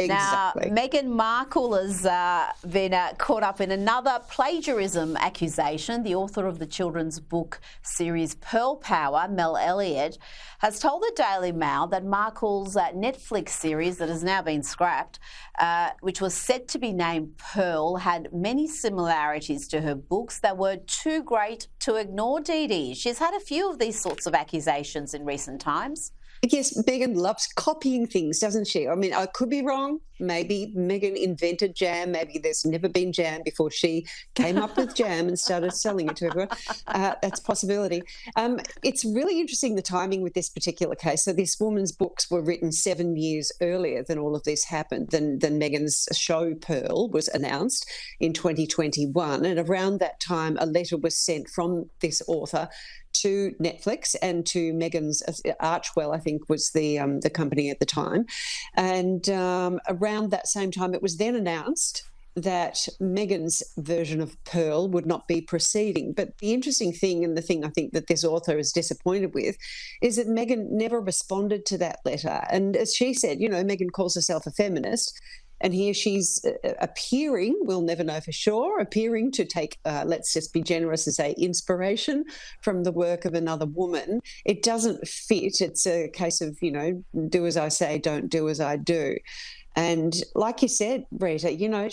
Exactly. Now, Meghan Markle has been caught up in another plagiarism accusation. The author of the children's book series Pearl Power, Mel Elliott, has told the Daily Mail that Markle's Netflix series that has now been scrapped, which was set to be named Pearl, had many similarities to her books that were too great to ignore. Dee Dee, she's had a few of these sorts of accusations in recent times. Yes, Meghan loves copying things, doesn't she? I mean, I could be wrong. Maybe Meghan invented jam. Maybe there's never been jam before she came up with jam and started selling it to everyone. That's a possibility. It's really interesting, the timing with this particular case. So this woman's books were written 7 years earlier than all of this happened, than Meghan's show Pearl was announced in 2021. And around that time, a letter was sent from this author to Netflix and to Meghan's Archwell, I think was the company at the time. And around that same time, it was then announced that Meghan's version of Pearl would not be proceeding. But the interesting thing, and the thing I think that this author is disappointed with, is that Meghan never responded to that letter. And as she said, you know, Meghan calls herself a feminist. And here she's appearing, we'll never know for sure, appearing to take, let's just be generous and say, inspiration from the work of another woman. It doesn't fit. It's a case of, you know, do as I say, don't do as I do. And like you said, Rita, you know,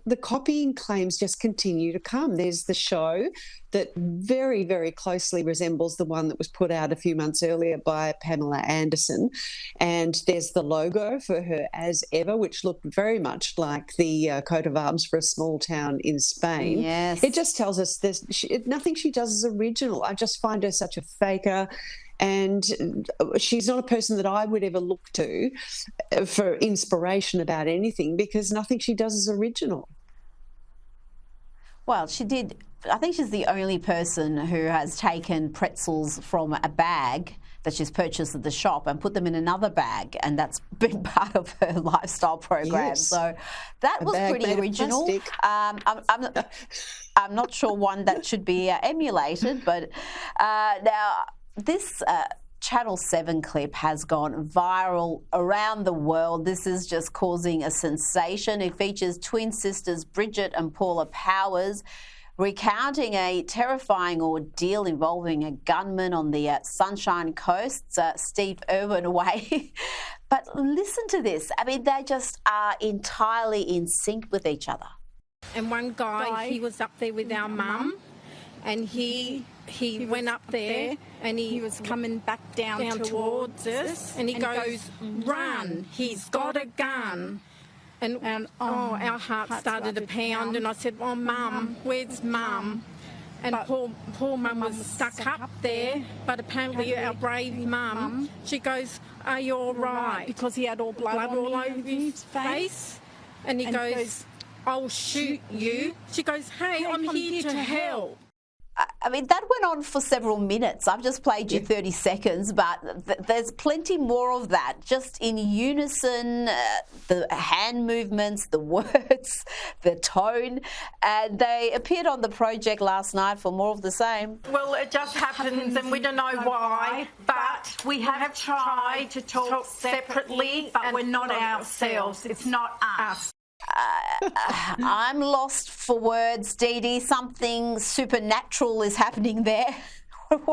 the copying claims just continue to come. There's the show that very, very closely resembles the one that was put out a few months earlier by Pamela Anderson. And there's the logo for her As Ever, which looked very much like the coat of arms for a small town in Spain. Yes. It just tells us nothing she does is original. I just find her such a faker. And she's not a person that I would ever look to for inspiration about anything, because nothing she does is original. Well, she did. I think she's the only person who has taken pretzels from a bag that she's purchased at the shop and put them in another bag, and that's been part of her lifestyle program. Yes. So that was pretty original. I'm not sure one that should be emulated, but now this Channel 7 clip has gone viral around the world. This is just causing a sensation. It features twin sisters Bridget and Paula Powers recounting a terrifying ordeal involving a gunman on the Sunshine Coast, Steve Irwin way. But listen to this. I mean, they just are entirely in sync with each other. And one guy, he was up there with our mum, and he went up there and he was coming back down towards us, and he goes, "Run, he's got a gun." And our heart started to pound, and I said, "Oh, Mum, where's Mum?" And poor Mum was stuck up there, but apparently our brave Mum, she goes, "Are you all right?" Because he had all blood all over his face. And he goes, "I'll shoot you." She goes, "Hey, I'm here to help." I mean, that went on for several minutes. I've just played you 30 seconds, but there's plenty more of that, just in unison, the hand movements, the words, the tone. And they appeared on the project last night for more of the same. Well, it just happens, and we don't know why, but we have tried to talk separately, but we're not ourselves. It's not us. I'm lost for words, Dee Dee. Something supernatural is happening there.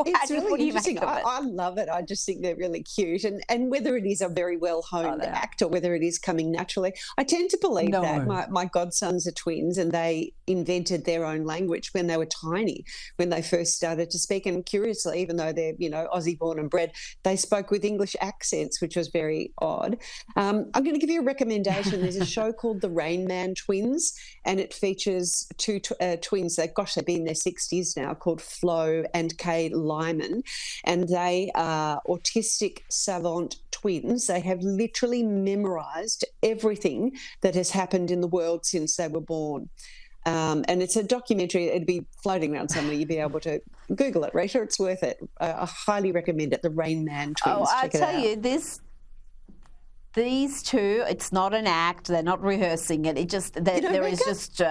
It's really interesting. I love it. I just think they're really cute. And whether it is a very well-honed act or whether it is coming naturally, I tend to believe that. My godsons are twins, and they invented their own language when they were tiny, when they first started to speak. And curiously, even though they're, you know, Aussie born and bred, they spoke with English accents, which was very odd. I'm going to give you a recommendation. There's a show called The Rain Man Twins, and it features two twins. They've been in their 60s now, called Flo and Kay Lyman, and they are autistic savant twins. They have literally memorized everything that has happened in the world since they were born. And it's a documentary. It'd be floating around somewhere. You'd be able to Google it, Rita. It's worth it. I highly recommend it. The Rain Man Twins. Oh, I Check it tell out. you, these two, it's not an act. They're not rehearsing it. There is just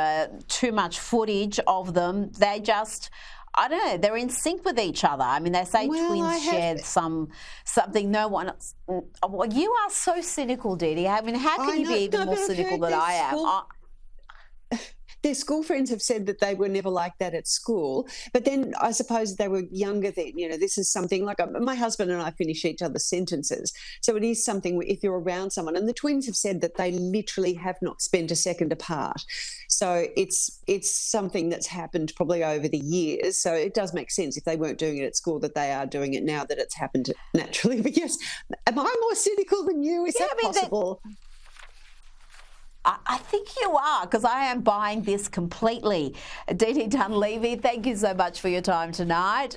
too much footage of them. They just I don't know, they're in sync with each other. I mean, they say twins shared something no one else. Well, you are so cynical, Dee Dee. I mean, how can you be even more cynical than I am? Their school friends have said that they were never like that at school. But then I suppose they were younger then. This is something like my husband and I finish each other's sentences. So it is something if you're around someone. And the twins have said that they literally have not spent a second apart. So it's something that's happened probably over the years. So it does make sense if they weren't doing it at school that they are doing it now that it's happened naturally. But yes, am I more cynical than you? Is that possible? I think you are, because I am buying this completely. Dee Dee Dunleavy, thank you so much for your time tonight.